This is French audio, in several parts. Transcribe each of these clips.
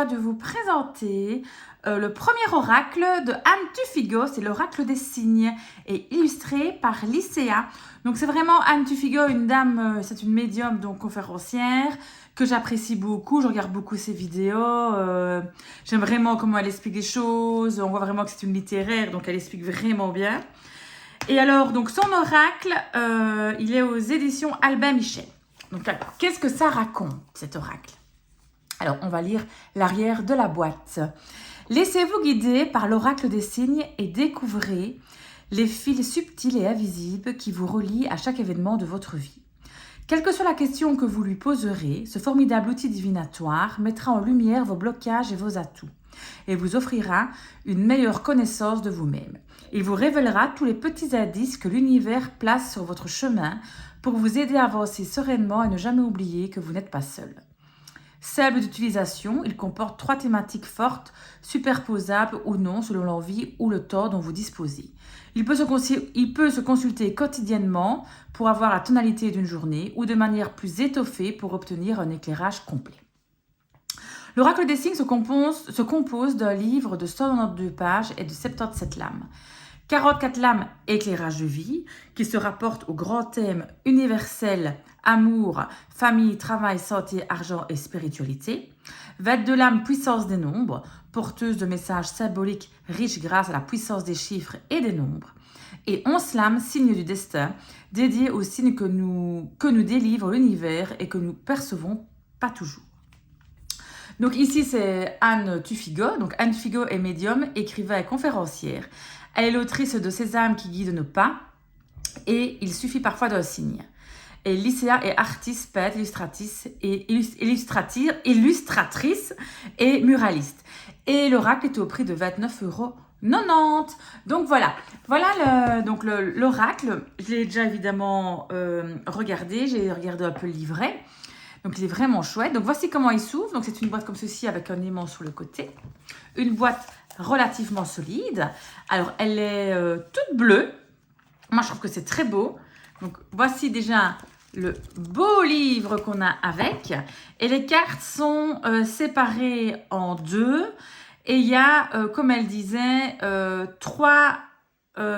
joie de vous présenter le premier oracle de Anne Tufigo. C'est l'oracle des signes et illustré par Lycéa. Donc c'est vraiment Anne Tufigo, une dame, c'est une médium, donc conférencière, que j'apprécie beaucoup. Je regarde beaucoup ses vidéos. J'aime vraiment comment elle explique les choses. On voit vraiment que c'est une littéraire, donc elle explique vraiment bien. Et alors, donc son oracle, il est aux éditions Albin Michel. Donc alors, qu'est-ce que ça raconte, cet oracle? Alors, on va lire l'arrière de la boîte. Laissez-vous guider par l'oracle des signes et découvrez les fils subtils et invisibles qui vous relient à chaque événement de votre vie. Quelle que soit la question que vous lui poserez, ce formidable outil divinatoire mettra en lumière vos blocages et vos atouts et vous offrira une meilleure connaissance de vous-même. Il vous révélera tous les petits indices que l'univers place sur votre chemin pour vous aider à avancer sereinement et ne jamais oublier que vous n'êtes pas seul. Simple d'utilisation, il comporte 3 thématiques fortes, superposables ou non selon l'envie ou le temps dont vous disposez. Il peut se consulter quotidiennement pour avoir la tonalité d'une journée ou de manière plus étoffée pour obtenir un éclairage complet. L'oracle des signes se compose d'un livre de 192 pages et de 77 lames. 44 lames éclairage de vie qui se rapportent au grand thème universel amour, famille, travail, santé, argent et spiritualité. 22 lames puissance des nombres, porteuses de messages symboliques riches grâce à la puissance des chiffres et des nombres. Et 11 lames signes du destin, dédiées aux signes que nous délivre l'univers et que nous percevons pas toujours. Donc ici c'est Anne Tufigo. Donc Anne Tufigo est médium, écrivain et conférencière. Elle est l'autrice de Sésame qui guide nos pas et il suffit parfois d'un signe. Et Lycéa est artiste, peintre, illustratrice et muraliste. Et l'oracle est au prix de 29,90 €. Donc voilà l'oracle. Je l'ai déjà évidemment regardé. J'ai regardé un peu le livret. Donc il est vraiment chouette. Donc voici comment il s'ouvre. Donc c'est une boîte comme ceci avec un aimant sur le côté. Une boîte relativement solide. Alors elle est toute bleue. Moi je trouve que c'est très beau. Donc voici déjà le beau livre qu'on a avec. Et les cartes sont séparées en 2. Et il y a, comme elle disait, 3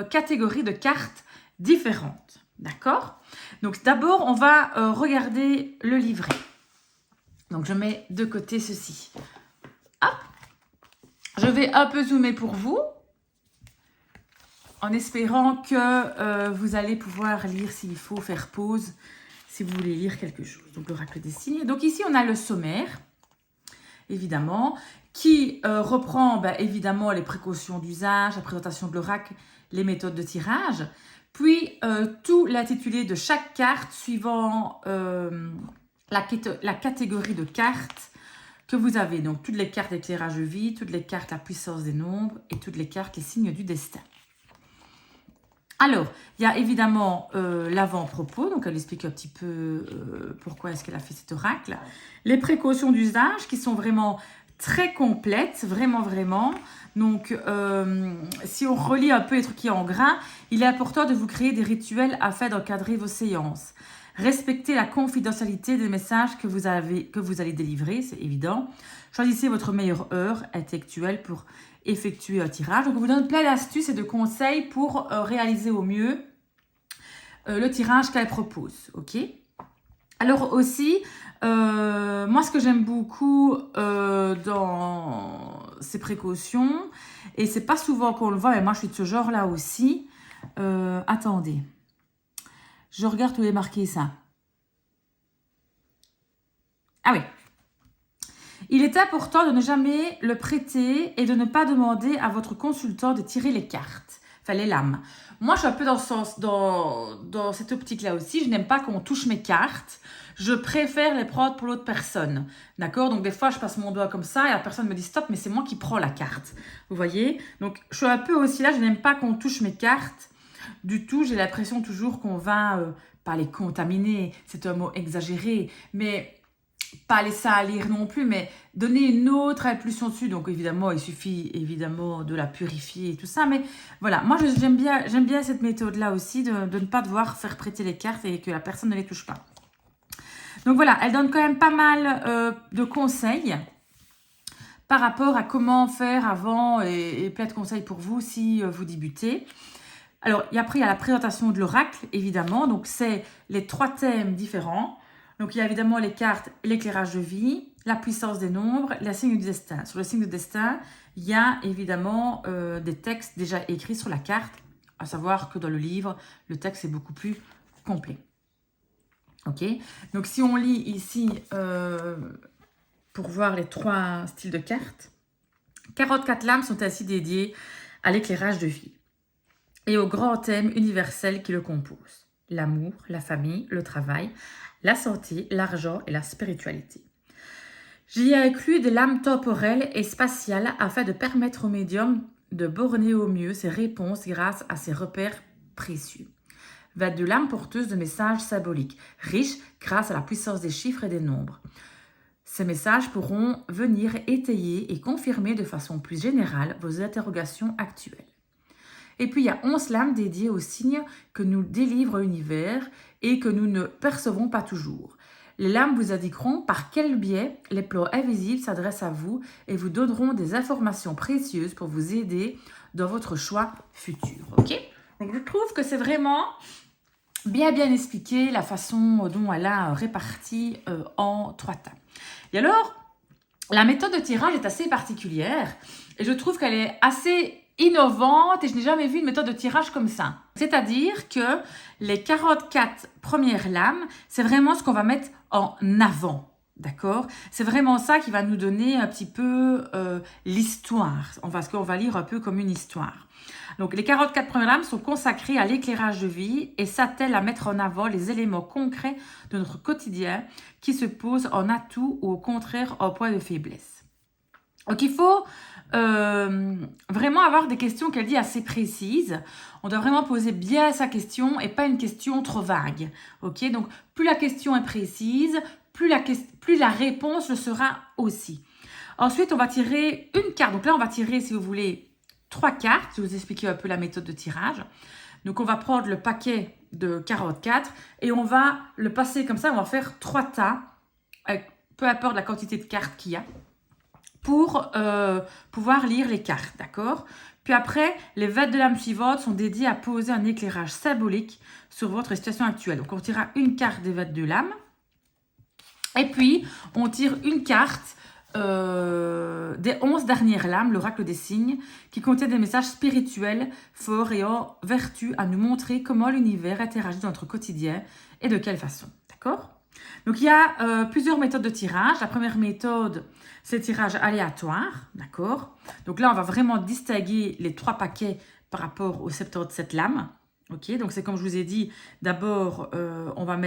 catégories de cartes différentes. D'accord? Donc d'abord, on va regarder le livret. Donc je mets de côté ceci. Hop. Je vais un peu zoomer pour vous, en espérant que vous allez pouvoir lire s'il faut faire pause, si vous voulez lire quelque chose. Donc l'oracle des signes. Donc ici, on a le sommaire, évidemment, qui reprend évidemment les précautions d'usage, la présentation de l'oracle, les méthodes de tirage. Puis, tout l'intitulé de chaque carte suivant la catégorie de cartes que vous avez. Donc, toutes les cartes éclairage de vie, toutes les cartes la puissance des nombres et toutes les cartes les signes du destin. Alors, il y a évidemment l'avant-propos. Donc, elle explique un petit peu pourquoi est-ce qu'elle a fait cet oracle. Les précautions d'usage qui sont vraiment très complète, vraiment. Donc, si on relit un peu les trucs qui sont en gras, il est important de vous créer des rituels afin d'encadrer vos séances. Respectez la confidentialité des messages que vous allez délivrer, c'est évident. Choisissez votre meilleure heure intellectuelle pour effectuer un tirage. Donc, on vous donne plein d'astuces et de conseils pour réaliser au mieux le tirage qu'elle propose. Ok ? Alors aussi, moi ce que j'aime beaucoup dans ces précautions, et c'est pas souvent qu'on le voit, mais moi je suis de ce genre-là aussi. Attendez, je regarde où est marqué ça. Ah oui. Il est important de ne jamais le prêter et de ne pas demander à votre consultant de tirer les cartes, enfin les lames. Moi, je suis un peu dans cette optique-là aussi. Je n'aime pas qu'on touche mes cartes. Je préfère les prendre pour l'autre personne. D'accord? Donc, des fois, je passe mon doigt comme ça et la personne me dit stop, mais c'est moi qui prends la carte. Vous voyez? Donc, je suis un peu aussi là. Je n'aime pas qu'on touche mes cartes du tout. J'ai l'impression toujours qu'on va pas les contaminer. C'est un mot exagéré, mais pas les salir non plus, mais donner une autre impulsion dessus. Donc évidemment, il suffit évidemment de la purifier et tout ça. Mais voilà, moi j'aime bien cette méthode-là aussi, de ne pas devoir faire prêter les cartes et que la personne ne les touche pas. Donc voilà, elle donne quand même pas mal de conseils par rapport à comment faire avant et plein de conseils pour vous si vous débutez. Alors, après, il y a la présentation de l'oracle, évidemment. Donc, c'est les 3 thèmes différents. Donc, il y a évidemment les cartes, l'éclairage de vie, la puissance des nombres, la signe du destin. Sur le signe du destin, il y a évidemment des textes déjà écrits sur la carte, à savoir que dans le livre, le texte est beaucoup plus complet. Ok. Donc, si on lit ici, pour voir les 3 styles de cartes, 44 lames sont ainsi dédiées à l'éclairage de vie et au grand thème universel qui le compose. L'amour, la famille, le travail, la santé, l'argent et la spiritualité. J'y ai inclus des lames temporelles et spatiales afin de permettre au médium de borner au mieux ses réponses grâce à ses repères précieux. 22 lames porteuses de messages symboliques, riches grâce à la puissance des chiffres et des nombres. Ces messages pourront venir étayer et confirmer de façon plus générale vos interrogations actuelles. Et puis, il y a 11 lames dédiées aux signes que nous délivre l'univers et que nous ne percevons pas toujours. Les lames vous indiqueront par quel biais les plans invisibles s'adressent à vous et vous donneront des informations précieuses pour vous aider dans votre choix futur. Ok ? Donc, je trouve que c'est vraiment bien expliqué la façon dont elle a réparti en 3 thèmes. Et alors, la méthode de tirage est assez particulière et je trouve qu'elle est assez innovante et je n'ai jamais vu une méthode de tirage comme ça. C'est-à-dire que les 44 premières lames, c'est vraiment ce qu'on va mettre en avant. D'accord? C'est vraiment ça qui va nous donner un petit peu l'histoire. Ce qu'on va lire un peu comme une histoire. Donc, les 44 premières lames sont consacrées à l'éclairage de vie et s'attellent à mettre en avant les éléments concrets de notre quotidien qui se posent en atout ou au contraire en point de faiblesse. Donc, il faut vraiment avoir des questions qu'elle dit assez précises. On doit vraiment poser bien sa question et pas une question trop vague. Ok? Donc, plus la question est précise, plus la réponse le sera aussi. Ensuite, on va tirer une carte. Donc là, on va tirer, si vous voulez, 3 cartes. Je vais vous expliquer un peu la méthode de tirage. Donc, on va prendre le paquet de 44 et on va le passer comme ça. On va faire 3 tas, peu importe la quantité de cartes qu'il y a, pour pouvoir lire les cartes, d'accord? Puis après, les 22 lames suivantes sont dédiées à poser un éclairage symbolique sur votre situation actuelle. Donc, on tirera une carte des 22 lames. Et puis, on tire une carte des 11 dernières lames, l'oracle des signes, qui contient des messages spirituels forts et en vertu à nous montrer comment l'univers interagit dans notre quotidien et de quelle façon, d'accord? Donc, il y a plusieurs méthodes de tirage. La première méthode, c'est le tirage aléatoire, d'accord? Donc là, on va vraiment distinguer les 3 paquets par rapport aux 77 lames. Ok, donc c'est comme je vous ai dit, d'abord, on va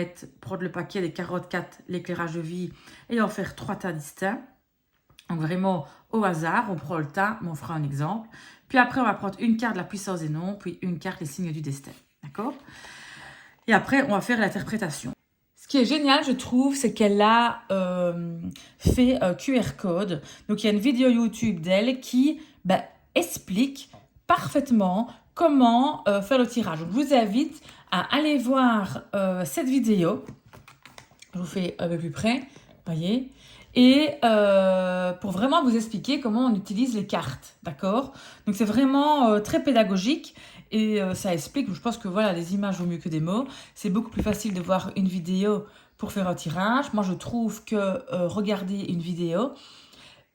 prendre le paquet des 44, l'éclairage de vie, et en faire 3 tas distincts. Donc vraiment au hasard, on prend le tas, mais on fera un exemple. Puis après, on va prendre une carte de la puissance des nombres, puis une carte les signes du destin, d'accord? Et après, on va faire l'interprétation. Ce qui est génial, je trouve, c'est qu'elle a fait un QR code. Donc, il y a une vidéo YouTube d'elle qui explique parfaitement comment faire le tirage. Donc, je vous invite à aller voir cette vidéo. Je vous fais un peu plus près, voyez. Et pour vraiment vous expliquer comment on utilise les cartes, d'accord? Donc, c'est vraiment très pédagogique. Et ça explique, je pense que voilà, les images vaut mieux que des mots. C'est beaucoup plus facile de voir une vidéo pour faire un tirage. Moi, je trouve que regarder une vidéo,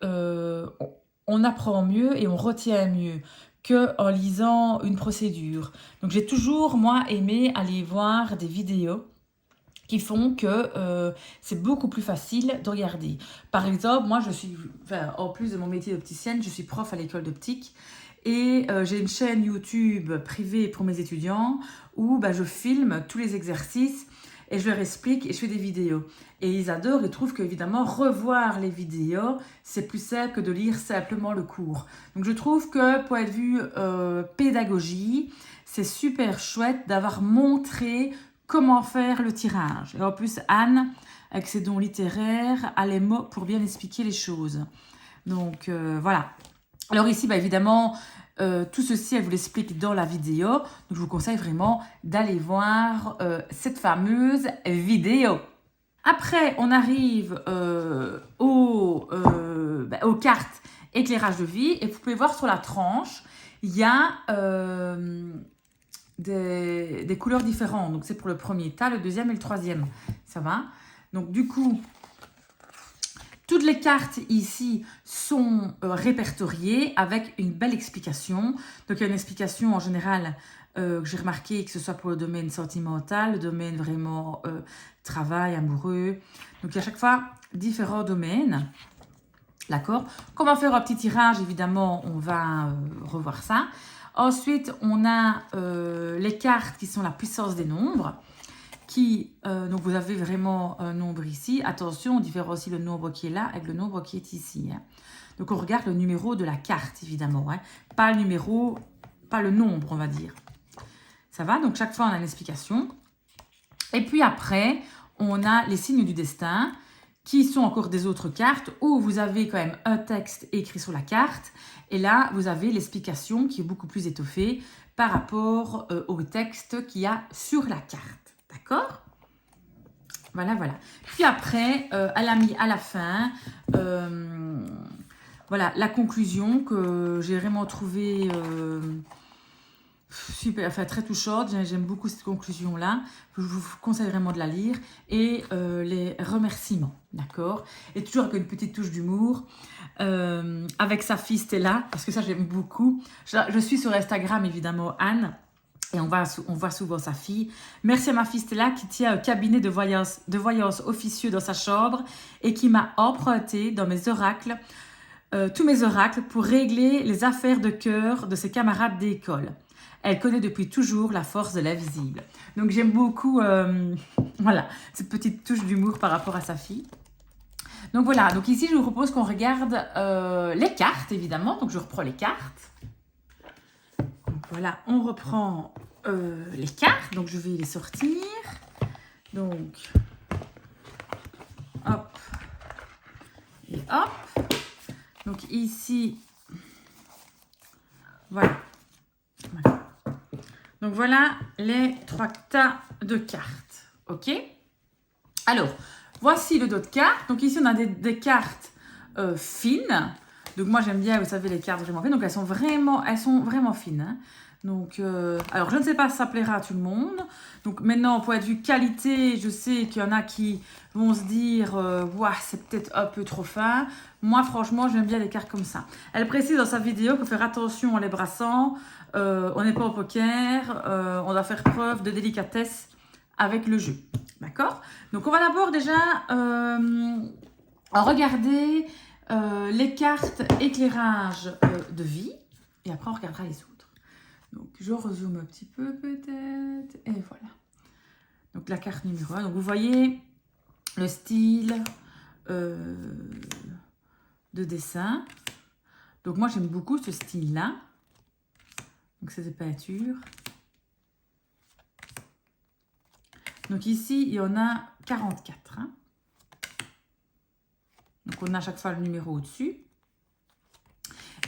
on apprend mieux et on retient mieux qu'en lisant une procédure. Donc, j'ai toujours, moi, aimé aller voir des vidéos qui font que c'est beaucoup plus facile de regarder. Par exemple, moi, en plus de mon métier d'opticienne, je suis prof à l'école d'optique. Et j'ai une chaîne YouTube privée pour mes étudiants où je filme tous les exercices et je leur explique et je fais des vidéos. Et ils adorent, ils trouvent qu'évidemment, revoir les vidéos, c'est plus simple que de lire simplement le cours. Donc je trouve que, point de vue pédagogie, c'est super chouette d'avoir montré comment faire le tirage. Et en plus, Anne, avec ses dons littéraires, a les mots pour bien expliquer les choses. Donc voilà. Alors ici, évidemment, tout ceci, elle vous l'explique dans la vidéo. Donc, je vous conseille vraiment d'aller voir cette fameuse vidéo. Après, on arrive aux cartes éclairage de vie. Et vous pouvez voir sur la tranche, il y a des couleurs différentes. Donc, c'est pour le premier tas, le deuxième et le troisième. Ça va? Donc, du coup, toutes les cartes ici sont répertoriées avec une belle explication. Donc, il y a une explication en général que j'ai remarqué, que ce soit pour le domaine sentimental, le domaine vraiment travail, amoureux. Donc, il y a à chaque fois différents domaines. D'accord? Quand on va faire un petit tirage, évidemment, on va revoir ça. Ensuite, on a les cartes qui sont la puissance des nombres. Donc, vous avez vraiment un nombre ici. Attention, on différencie le nombre qui est là avec le nombre qui est ici. Hein. Donc, on regarde le numéro de la carte, évidemment. Hein. Pas le numéro, pas le nombre, on va dire. Ça va? Donc, chaque fois, on a une explication. Et puis après, on a les signes du destin, qui sont encore des autres cartes, où vous avez quand même un texte écrit sur la carte. Et là, vous avez l'explication qui est beaucoup plus étoffée par rapport au texte qu'il y a sur la carte. D'accord? Voilà, voilà. Puis après, elle a mis à la fin, voilà, la conclusion que j'ai vraiment trouvée super, enfin très touchante. J'aime beaucoup cette conclusion-là. Je vous conseille vraiment de la lire. Et les remerciements, d'accord? Et toujours avec une petite touche d'humour. Avec sa fille Stella, parce que ça j'aime beaucoup. Je suis sur Instagram, évidemment, Anne. Et on voit souvent sa fille. Merci à ma fille Stella qui tient un cabinet de voyance officieux dans sa chambre et qui m'a emprunté dans mes oracles, tous mes oracles pour régler les affaires de cœur de ses camarades d'école. Elle connaît depuis toujours la force de l'invisible. Donc j'aime beaucoup voilà, cette petite touche d'humour par rapport à sa fille. Donc voilà, donc ici je vous propose qu'on regarde les cartes évidemment. Donc je reprends les cartes. Donc voilà, on reprend les cartes. Donc je vais les sortir. Donc hop et hop. Donc ici, voilà. Donc voilà les 3 tas de cartes. Ok? Alors, voici le dos de cartes. Donc ici, on a des cartes fines. Donc moi, j'aime bien, vous savez, les cartes vraiment fines. Donc elles sont vraiment fines. Hein. Donc, alors je ne sais pas si ça plaira à tout le monde. Donc maintenant, point de vue qualité, je sais qu'il y en a qui vont se dire ouah, c'est peut-être un peu trop fin. Moi, franchement, j'aime bien les cartes comme ça. Elle précise dans sa vidéo qu'il faut faire attention en les brassant. On n'est pas au poker. On doit faire preuve de délicatesse avec le jeu. D'accord? Donc, on va d'abord déjà regarder les cartes éclairage de vie. Et après, on regardera les autres. Donc, je rezoome un petit peu peut-être. Et voilà. Donc, la carte numéro 1. Donc, vous voyez le style de dessin. Donc, moi, j'aime beaucoup ce style-là. Donc, c'est des peintures. Donc, ici, il y en a 44. Hein. Donc, on a à chaque fois le numéro au-dessus.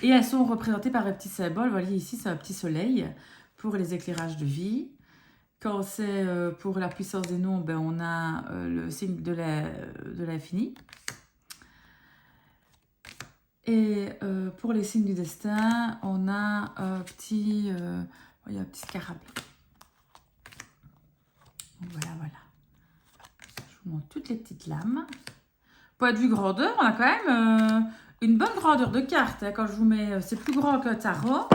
Et elles sont représentées par un petit symbole. Vous voyez, ici, c'est un petit soleil pour les éclairages de vie. Quand c'est pour la puissance des nombres, ben, on a le signe de l'infini. Et pour les signes du destin, on a un petit, il y a un petit scarabée. Donc voilà, voilà. Je vous montre toutes les petites lames. Point de vue grandeur, on a quand même une bonne grandeur de carte. Hein. Quand je vous mets, c'est plus grand qu'un tarot.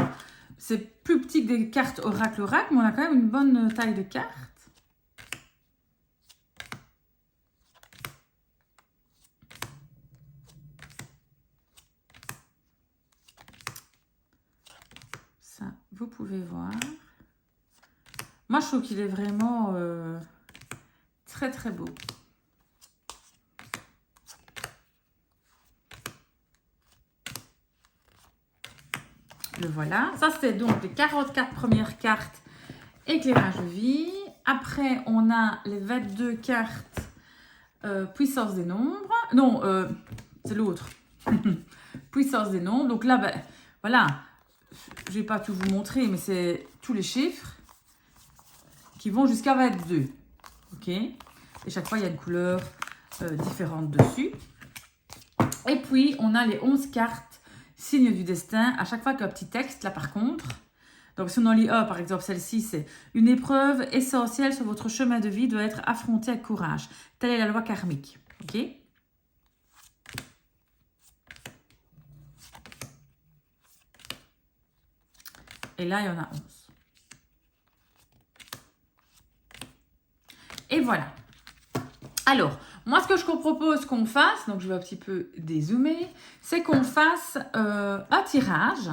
C'est plus petit que des cartes oracle, mais on a quand même une bonne taille de carte. Ça, vous pouvez voir. Moi, je trouve qu'il est vraiment très, très beau. Le voilà. Ça, c'est donc les 44 premières cartes éclairage de vie. Après, on a les 22 cartes puissance des nombres. Non, c'est l'autre. Puissance des nombres. Donc là, ben, voilà. Je ne vais pas tout vous montrer, mais c'est tous les chiffres qui vont jusqu'à 22. Ok? Et chaque fois, il y a une couleur différente dessus. Et puis, on a les 11 cartes signe du destin. À chaque fois qu'il y a un petit texte, là par contre, donc si on en lit un, par exemple, celle-ci, c'est « Une épreuve essentielle sur votre chemin de vie doit être affrontée avec courage. Telle est la loi karmique. » Ok? Et là, il y en a 11. Et voilà. Alors, moi, ce que je vous propose qu'on fasse, donc je vais un petit peu dézoomer, c'est qu'on fasse un tirage.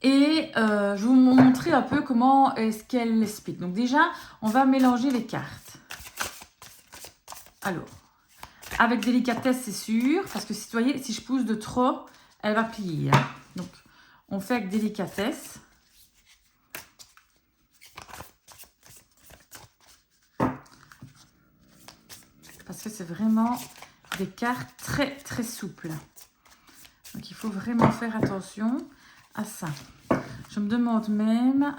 Et je vais vous montrer un peu comment est-ce qu'elle l'explique. Donc déjà, on va mélanger les cartes. Alors, avec délicatesse, c'est sûr, parce que si vous voyez, si je pousse de trop, elle va plier. Hein. Donc, on fait avec délicatesse. Parce que c'est vraiment des cartes très, très souples. Donc, il faut vraiment faire attention à ça. Je me demande même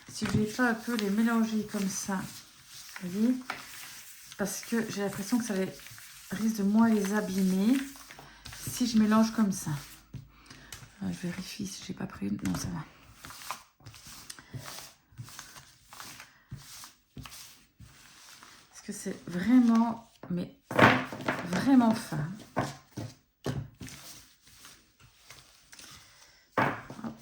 si je ne vais pas un peu les mélanger comme ça. Vous voyez? Parce que j'ai l'impression que ça risque de moins les abîmer si je mélange comme ça. Je vérifie si j'ai pas pris une. Non, ça va. Parce que c'est vraiment, mais vraiment fin. Hop.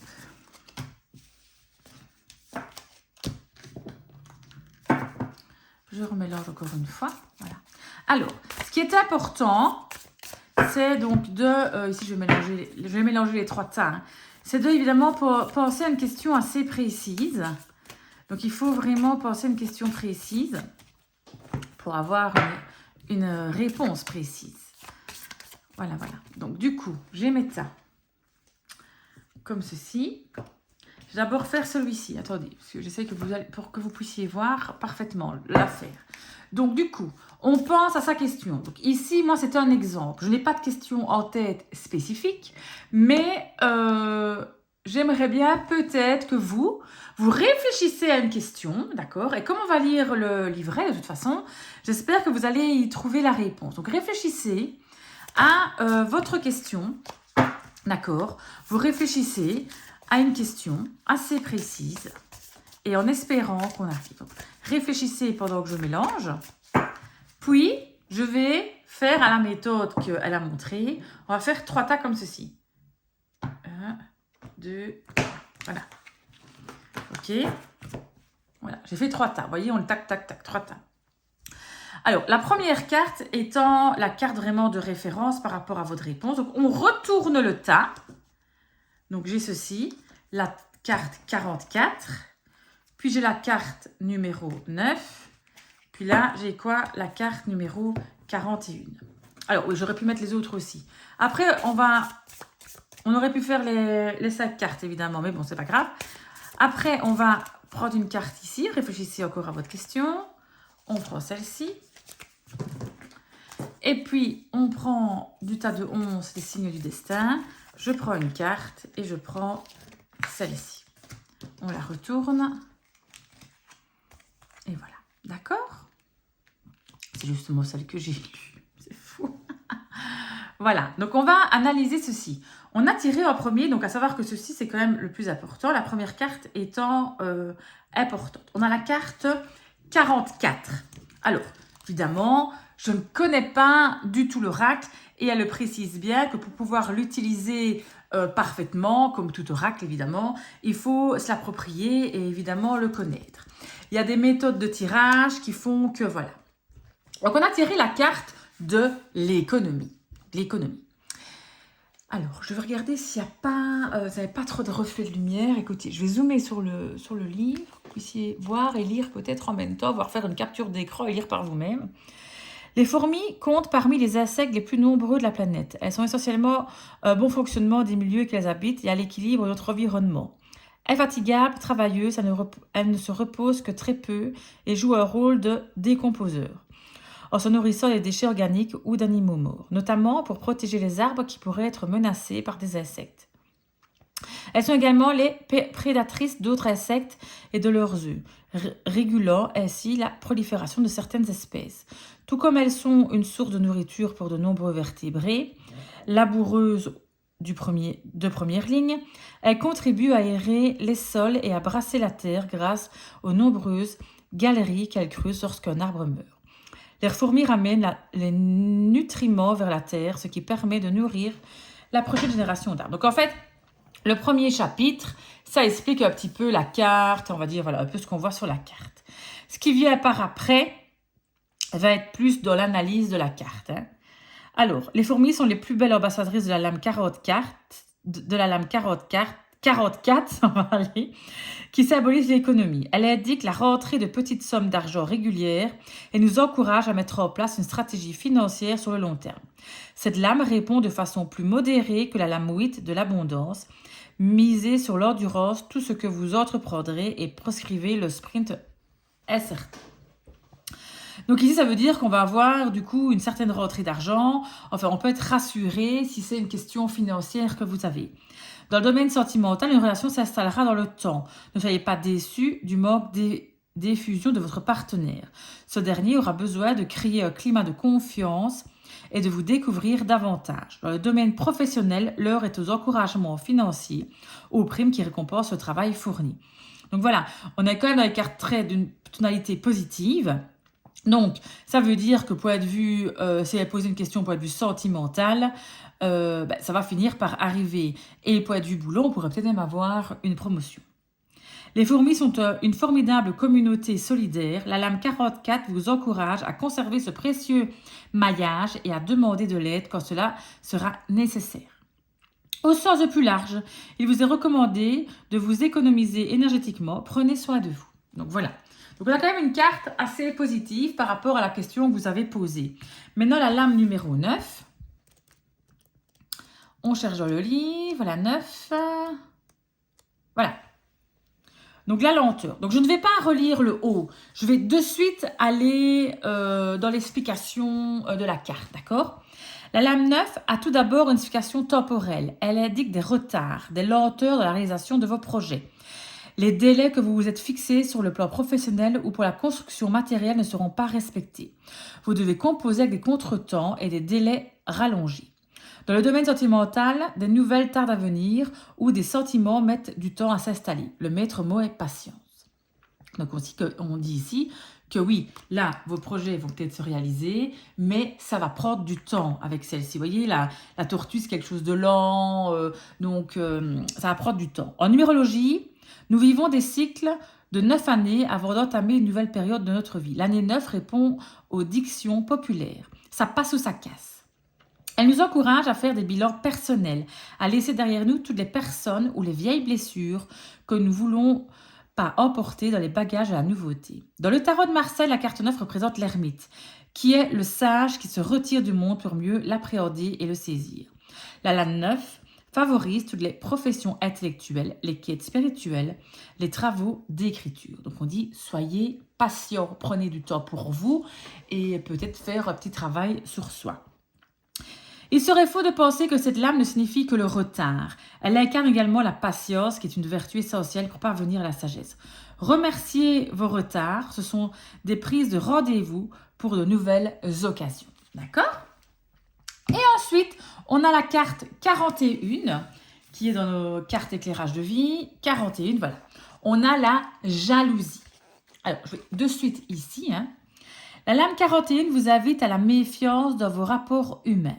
Je remélange encore une fois. Voilà. Alors, ce qui est important, c'est donc de... ici, je vais mélanger les trois tas. Hein, c'est de, évidemment, penser à une question assez précise. Donc, il faut vraiment penser à une question précise pour avoir une réponse précise. Voilà, voilà. Donc, du coup, j'ai mes tas comme ceci. Je vais d'abord faire celui-ci. Attendez, parce que j'essaie pour que vous puissiez voir parfaitement l'affaire. Donc, du coup, on pense à sa question. Donc, ici, moi, c'est un exemple. Je n'ai pas de question en tête spécifique, mais j'aimerais bien peut-être que vous réfléchissez à une question, d'accord? Et comme on va lire le livret, de toute façon, j'espère que vous allez y trouver la réponse. Donc, réfléchissez à votre question, d'accord? Vous réfléchissez à une question assez précise et en espérant qu'on arrive. Donc, réfléchissez pendant que je mélange. Puis, je vais faire à la méthode qu'elle a montrée. On va faire 3 tas comme ceci. 1, 2, voilà. Ok. Voilà, j'ai fait 3 tas. Vous voyez, on le tac, tac, tac, 3 tas. Alors, la première carte étant la carte vraiment de référence par rapport à votre réponse. Donc, on retourne le tas. Donc, j'ai ceci, la carte 44. Puis, j'ai la carte numéro 9. Puis là, j'ai quoi? La carte numéro 41. Alors, oui, j'aurais pu mettre les autres aussi. Après, on aurait pu faire les 5 cartes, évidemment. Mais bon, c'est pas grave. Après, on va prendre une carte ici. Réfléchissez encore à votre question. On prend celle-ci. Et puis, on prend du tas de 11, les signes du destin. Je prends une carte et je prends celle-ci. On la retourne. Et voilà. D'accord? C'est justement celle que j'ai lue. C'est fou. Voilà. Donc, on va analyser ceci. On a tiré en premier, donc à savoir que ceci, c'est quand même le plus important. La première carte étant importante. On a la carte 44. Alors, évidemment, je ne connais pas du tout l'oracle et elle le précise bien que pour pouvoir l'utiliser parfaitement, comme tout oracle évidemment, il faut se l'approprier et évidemment le connaître. Il y a des méthodes de tirage qui font que voilà. Donc on a tiré la carte de l'économie. Alors, je vais regarder s'il n'y a pas, vous n'avez pas trop de reflets de lumière. Écoutez, je vais zoomer sur le livre, que vous puissiez voir et lire peut-être en même temps, voire faire une capture d'écran et lire par vous-même. Les fourmis comptent parmi les insectes les plus nombreux de la planète. Elles sont essentiellement au bon fonctionnement des milieux qu'elles habitent et à l'équilibre de notre environnement. Infatigables, travailleuses, elles ne se reposent que très peu et jouent un rôle de décomposeur, en se nourrissant des déchets organiques ou d'animaux morts, notamment pour protéger les arbres qui pourraient être menacés par des insectes. Elles sont également les prédatrices d'autres insectes et de leurs œufs, régulant ainsi la prolifération de certaines espèces. Tout comme elles sont une source de nourriture pour de nombreux vertébrés, Laboureuse de première ligne, elle contribue à aérer les sols et à brasser la terre grâce aux nombreuses galeries qu'elle creuse lorsqu'un arbre meurt. Les fourmis ramènent les nutriments vers la terre, ce qui permet de nourrir la prochaine génération d'arbres. Donc en fait, le premier chapitre, ça explique un petit peu la carte, on va dire voilà un peu ce qu'on voit sur la carte. Ce qui vient par après va être plus dans l'analyse de la carte. Alors, les fourmis sont les plus belles ambassadrices de la lame 44, on va aller, qui symbolise l'économie. Elle indique la rentrée de petites sommes d'argent régulières et nous encourage à mettre en place une stratégie financière sur le long terme. Cette lame répond de façon plus modérée que la lame 8 de l'abondance. Misez sur l'endurance, tout ce que vous entreprendrez et proscrivez le sprint incertain. Donc ici, ça veut dire qu'on va avoir du coup une certaine rentrée d'argent. Enfin, on peut être rassuré si c'est une question financière que vous avez. Dans le domaine sentimental, une relation s'installera dans le temps. Ne soyez pas déçus du manque d'effusion de votre partenaire. Ce dernier aura besoin de créer un climat de confiance et de vous découvrir davantage. Dans le domaine professionnel, l'heure est aux encouragements financiers, aux primes qui récompensent le travail fourni. Donc voilà, on est quand même dans les cartes traits d'une tonalité positive. Donc, ça veut dire que point de vue, si elle pose une question point de vue sentimental, ça va finir par arriver. Et point de vue boulot, on pourrait peut-être même avoir une promotion. Les fourmis sont une formidable communauté solidaire. La lame 44 vous encourage à conserver ce précieux maillage et à demander de l'aide quand cela sera nécessaire. Au sens le plus large, il vous est recommandé de vous économiser énergétiquement. Prenez soin de vous. Donc voilà. Donc on a quand même une carte assez positive par rapport à la question que vous avez posée. Maintenant, la lame numéro 9. On cherche dans le livre, la 9. Voilà. Donc la lenteur. Donc je ne vais pas relire le haut. Je vais de suite aller dans l'explication de la carte, d'accord ? La lame 9 a tout d'abord une signification temporelle. Elle indique des retards, des lenteurs dans la réalisation de vos projets. Les délais que vous vous êtes fixés sur le plan professionnel ou pour la construction matérielle ne seront pas respectés. Vous devez composer avec des contretemps et des délais rallongés. Dans le domaine sentimental, des nouvelles tardent à venir ou des sentiments mettent du temps à s'installer. Le maître mot est patience. Donc on dit ici que oui, là, vos projets vont peut-être se réaliser, mais ça va prendre du temps avec celle-ci. Vous voyez, la tortue, c'est quelque chose de lent, ça va prendre du temps. En numérologie, nous vivons des cycles de 9 années avant d'entamer une nouvelle période de notre vie. L'année 9 répond aux dictions populaires. Ça passe ou ça casse. Elle nous encourage à faire des bilans personnels, à laisser derrière nous toutes les personnes ou les vieilles blessures que nous voulons pas emporter dans les bagages de la nouveauté. Dans le tarot de Marseille, la carte 9 représente l'ermite, qui est le sage qui se retire du monde pour mieux l'appréhender et le saisir. La lame 9 favorise toutes les professions intellectuelles, les quêtes spirituelles, les travaux d'écriture. Donc on dit, soyez patient, prenez du temps pour vous et peut-être faire un petit travail sur soi. Il serait faux de penser que cette lame ne signifie que le retard. Elle incarne également la patience, qui est une vertu essentielle pour parvenir à la sagesse. Remerciez vos retards, ce sont des prises de rendez-vous pour de nouvelles occasions. D'accord ? Et ensuite, on a la carte 41, qui est dans nos cartes éclairage de vie. 41, voilà. On a la jalousie. Alors, je vais de suite ici. La lame 41 vous invite à la méfiance dans vos rapports humains.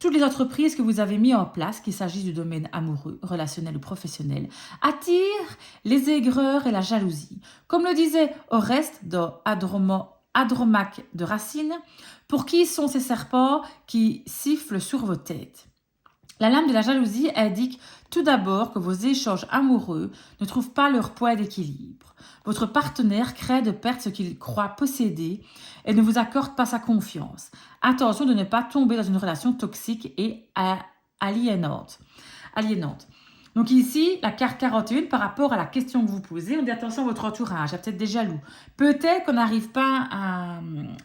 Toutes les entreprises que vous avez mises en place, qu'il s'agisse du domaine amoureux, relationnel ou professionnel, attirent les aigreurs et la jalousie. Comme le disait Oreste dans Andromaque de Racine, pour qui sont ces serpents qui sifflent sur vos têtes ? La lame de la jalousie indique tout d'abord que vos échanges amoureux ne trouvent pas leur point d'équilibre. Votre partenaire craint de perdre ce qu'il croit posséder et ne vous accorde pas sa confiance. Attention de ne pas tomber dans une relation toxique et aliénante. Donc ici, la carte 41, par rapport à la question que vous posez, on dit attention à votre entourage, il y a peut-être des jaloux. Peut-être qu'on n'arrive pas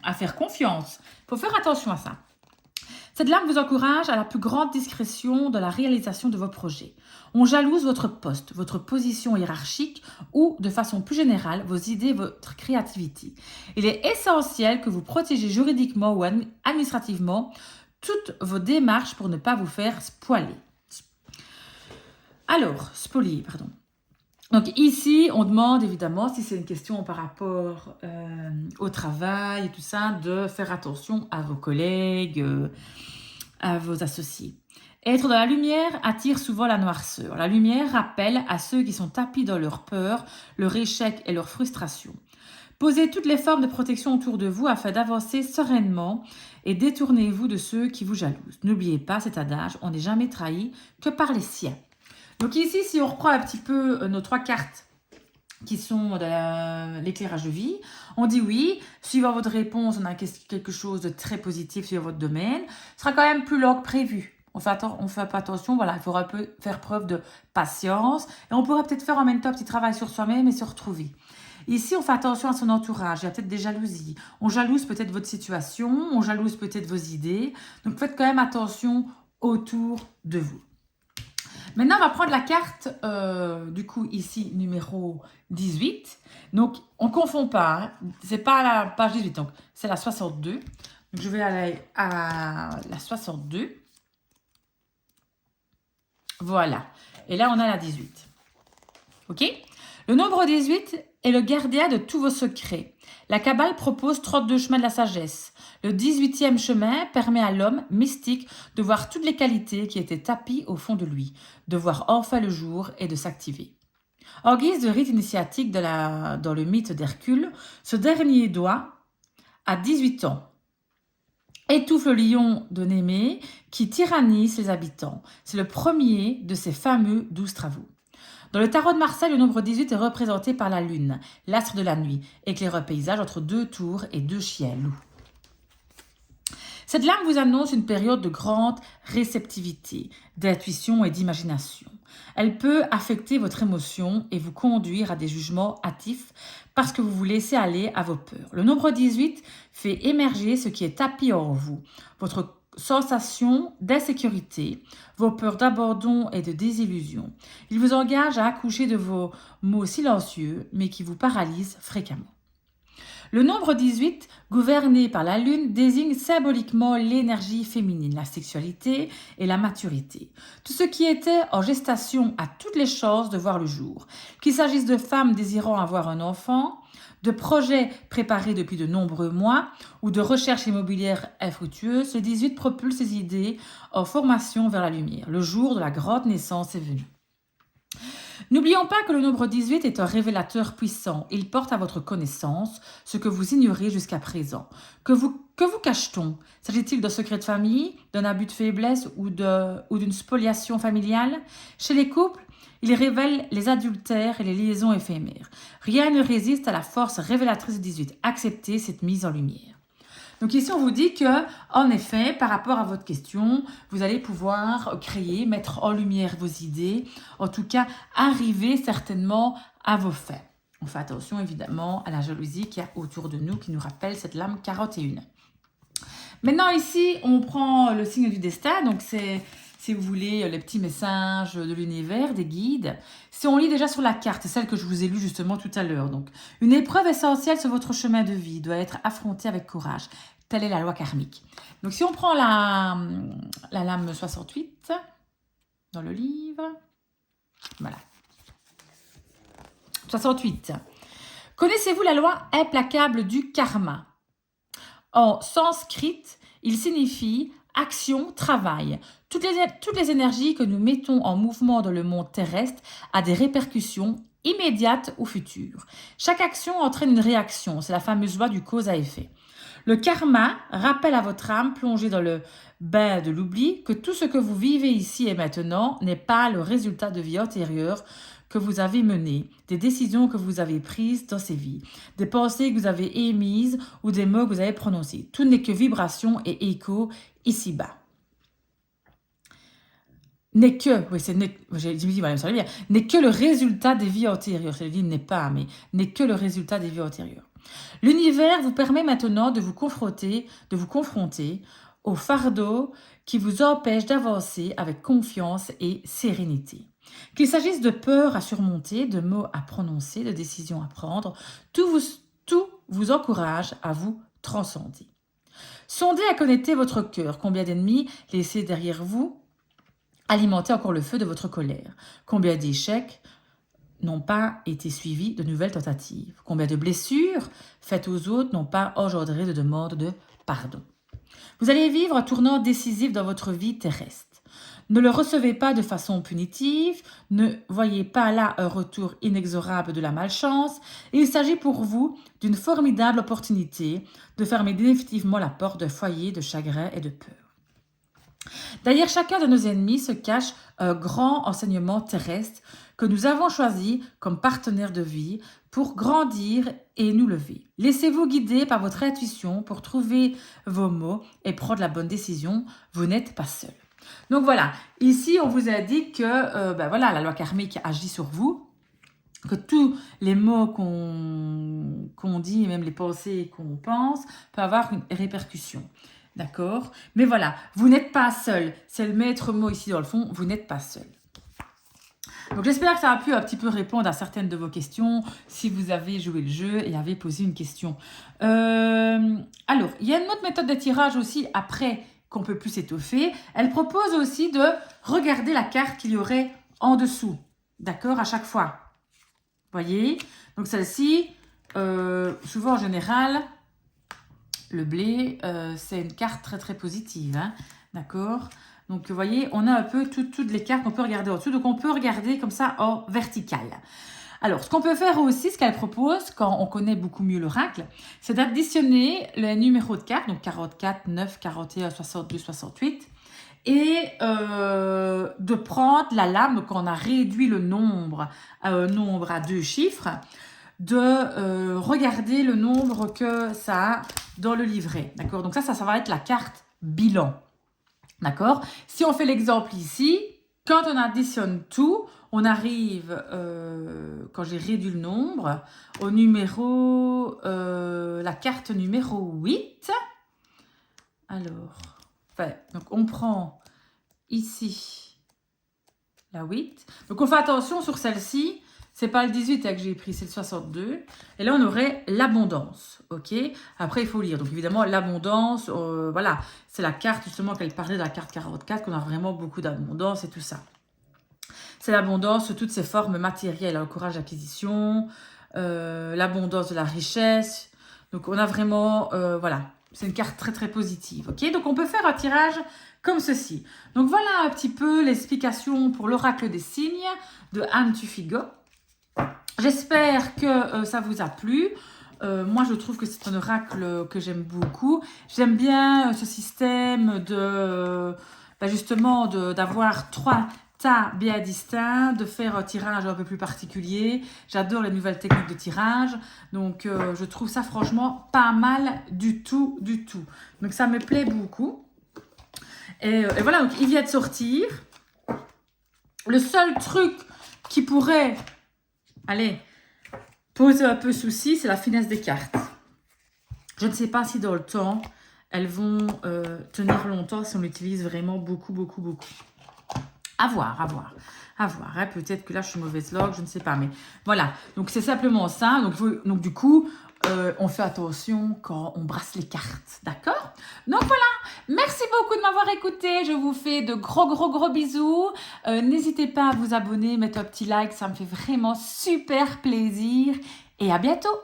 à faire confiance. Il faut faire attention à ça. Cette lame vous encourage à la plus grande discrétion dans la réalisation de vos projets. On jalouse votre poste, votre position hiérarchique ou, de façon plus générale, vos idées, votre créativité. Il est essentiel que vous protégiez juridiquement ou administrativement toutes vos démarches pour ne pas vous faire spoiler. Alors, spolier, pardon. Donc ici, on demande évidemment, si c'est une question par rapport au travail et tout ça, de faire attention à vos collègues, à vos associés. Être dans la lumière attire souvent la noirceur. La lumière rappelle à ceux qui sont tapis dans leur peur, leur échec et leur frustration. Posez toutes les formes de protection autour de vous afin d'avancer sereinement et détournez-vous de ceux qui vous jalousent. N'oubliez pas cet adage, on n'est jamais trahi que par les siens. Donc ici, si on reprend un petit peu nos 3 cartes qui sont dans l'éclairage de vie, on dit oui, suivant votre réponse, on a quelque chose de très positif sur votre domaine, ce sera quand même plus long que prévu. On fait pas attention, voilà, il faudra un peu faire preuve de patience et on pourra peut-être faire en même temps un petit travail sur soi-même et se retrouver. Ici, on fait attention à son entourage, il y a peut-être des jalousies. On jalouse peut-être votre situation, on jalouse peut-être vos idées, donc faites quand même attention autour de vous. Maintenant, on va prendre la carte, du coup, ici, numéro 18. Donc, on ne confond pas, hein. C'est pas la page 18, donc c'est la 62. Donc, je vais aller à la 62. Voilà. Et là, on a la 18. OK? Le nombre 18 est le gardien de tous vos secrets. La Kabbale propose 32 chemins de la sagesse. Le 18e chemin permet à l'homme mystique de voir toutes les qualités qui étaient tapies au fond de lui, de voir enfin le jour et de s'activer. En guise de rite initiatique dans le mythe d'Hercule, ce dernier doit, à 18 ans, étouffe le lion de Némée qui tyrannise ses habitants. C'est le premier de ces fameux 12 travaux. Dans le tarot de Marseille, le nombre 18 est représenté par la lune, l'astre de la nuit, éclairant un paysage entre 2 tours et 2 chiens loups. Cette lame vous annonce une période de grande réceptivité, d'intuition et d'imagination. Elle peut affecter votre émotion et vous conduire à des jugements hâtifs parce que vous vous laissez aller à vos peurs. Le nombre 18 fait émerger ce qui est tapis en vous, votre sensation d'insécurité, vos peurs d'abandon et de désillusion. Il vous engage à accoucher de vos mots silencieux mais qui vous paralysent fréquemment. Le nombre 18, gouverné par la lune, désigne symboliquement l'énergie féminine, la sexualité et la maturité. Tout ce qui était en gestation a toutes les chances de voir le jour. Qu'il s'agisse de femmes désirant avoir un enfant, de projets préparés depuis de nombreux mois ou de recherches immobilières infructueuses, le 18 propulse ses idées en formation vers la lumière. Le jour de la grande naissance est venu. N'oublions pas que le nombre 18 est un révélateur puissant. Il porte à votre connaissance ce que vous ignorez jusqu'à présent. Que vous cache-t-on? S'agit-il d'un secret de famille, d'un abus de faiblesse ou d'une spoliation familiale? Chez les couples, il révèle les adultères et les liaisons éphémères. Rien ne résiste à la force révélatrice du 18. Acceptez cette mise en lumière. Donc ici, on vous dit que, en effet, par rapport à votre question, vous allez pouvoir créer, mettre en lumière vos idées, en tout cas, arriver certainement à vos fins. On fait attention, évidemment, à la jalousie qu'il y a autour de nous, qui nous rappelle cette lame 41. Maintenant, ici, on prend le signe du destin, donc c'est, si vous voulez, les petits messages de l'univers, des guides. Si on lit déjà sur la carte, celle que je vous ai lue justement tout à l'heure. Donc, une épreuve essentielle sur votre chemin de vie doit être affrontée avec courage. Telle est la loi karmique. Donc, si on prend la lame 68 dans le livre, voilà. 68. Connaissez-vous la loi implacable du karma? En sanskrit, il signifie action, travail. Toutes les énergies que nous mettons en mouvement dans le monde terrestre a des répercussions immédiates ou futures. Chaque action entraîne une réaction. C'est la fameuse loi du cause à effet. Le karma rappelle à votre âme plongée dans le bain de l'oubli que tout ce que vous vivez ici et maintenant n'est pas le résultat de vie antérieure que vous avez menées, des décisions que vous avez prises dans ces vies, des pensées que vous avez émises ou des mots que vous avez prononcés. Tout n'est que vibration et écho ici-bas. N'est que le résultat des vies antérieures. Je l'ai dit n'est pas, mais n'est que le résultat des vies antérieures. L'univers vous permet maintenant de vous confronter au fardeau qui vous empêche d'avancer avec confiance et sérénité. Qu'il s'agisse de peurs à surmonter, de mots à prononcer, de décisions à prendre, tout vous encourage à vous transcender. Sondez à connecter votre cœur. Combien d'ennemis laissez derrière vous alimenter encore le feu de votre colère? Combien d'échecs n'ont pas été suivis de nouvelles tentatives? Combien de blessures faites aux autres n'ont pas engendré de demande de pardon? Vous allez vivre un tournant décisif dans votre vie terrestre. Ne le recevez pas de façon punitive, ne voyez pas là un retour inexorable de la malchance. Il s'agit pour vous d'une formidable opportunité de fermer définitivement la porte d'un foyer de chagrin et de peur. Derrière chacun de nos ennemis se cache un grand enseignement terrestre que nous avons choisi comme partenaire de vie pour grandir et nous lever. Laissez-vous guider par votre intuition pour trouver vos mots et prendre la bonne décision. Vous n'êtes pas seul. Donc voilà, ici on vous indique que voilà, la loi karmique agit sur vous, que tous les mots qu'on dit, et même les pensées qu'on pense, peuvent avoir une répercussion. D'accord? Mais voilà, vous n'êtes pas seul. C'est le maître mot ici dans le fond, vous n'êtes pas seul. Donc j'espère que ça a pu un petit peu répondre à certaines de vos questions, si vous avez joué le jeu et avez posé une question. Alors, il y a une autre méthode de tirage aussi après qu'on peut plus s'étoffer. Elle propose aussi de regarder la carte qu'il y aurait en dessous. D'accord? À chaque fois. Voyez? Donc celle-ci, souvent en général, le blé, c'est une carte très très positive. Hein? D'accord? Donc vous voyez, on a un peu toutes les cartes qu'on peut regarder en dessous. Donc on peut regarder comme ça en vertical. Alors, ce qu'on peut faire aussi, ce qu'elle propose, quand on connaît beaucoup mieux l'oracle, c'est d'additionner les numéros de cartes, donc 44, 9, 41, 62, 68, et de prendre la lame quand on a réduit le nombre à un nombre à 2 chiffres, de regarder le nombre que ça a dans le livret. D'accord? Donc ça va être la carte bilan. D'accord? Si on fait l'exemple ici, quand on additionne tout, on arrive, quand j'ai réduit le nombre, au numéro, la carte numéro 8. Alors, donc on prend ici la 8. Donc on fait attention sur celle-ci, c'est pas le 18 que j'ai pris, c'est le 62. Et là on aurait l'abondance, ok? Après il faut lire, donc évidemment l'abondance, voilà, c'est la carte justement qu'elle parlait de la carte 44, qu'on a vraiment beaucoup d'abondance et tout ça. C'est l'abondance sous toutes ses formes matérielles, le courage d'acquisition, l'abondance de la richesse. Donc, on a vraiment, voilà, c'est une carte très, très positive. Ok, donc, on peut faire un tirage comme ceci. Donc, voilà un petit peu l'explication pour l'oracle des signes de Anne Tufigo. J'espère que ça vous a plu. Moi, je trouve que c'est un oracle que j'aime beaucoup. J'aime bien ce système de, justement, d'avoir 3 tas bien distincts, de faire un tirage un peu plus particulier. J'adore les nouvelles techniques de tirage. Donc, je trouve ça franchement pas mal du tout, du tout. Donc, ça me plaît beaucoup. Et voilà, donc il vient de sortir. Le seul truc qui pourrait, poser un peu souci, c'est la finesse des cartes. Je ne sais pas si dans le temps, elles vont tenir longtemps si on l'utilise vraiment beaucoup, beaucoup, beaucoup. À voir, à voir, à voir. Hein. Peut-être que là, je suis mauvaise langue, je ne sais pas. Mais voilà, donc c'est simplement ça. Donc du coup, on fait attention quand on brasse les cartes. D'accord? Donc voilà, merci beaucoup de m'avoir écouté. Je vous fais de gros, gros, gros bisous. N'hésitez pas à vous abonner, mettre un petit like. Ça me fait vraiment super plaisir. Et à bientôt!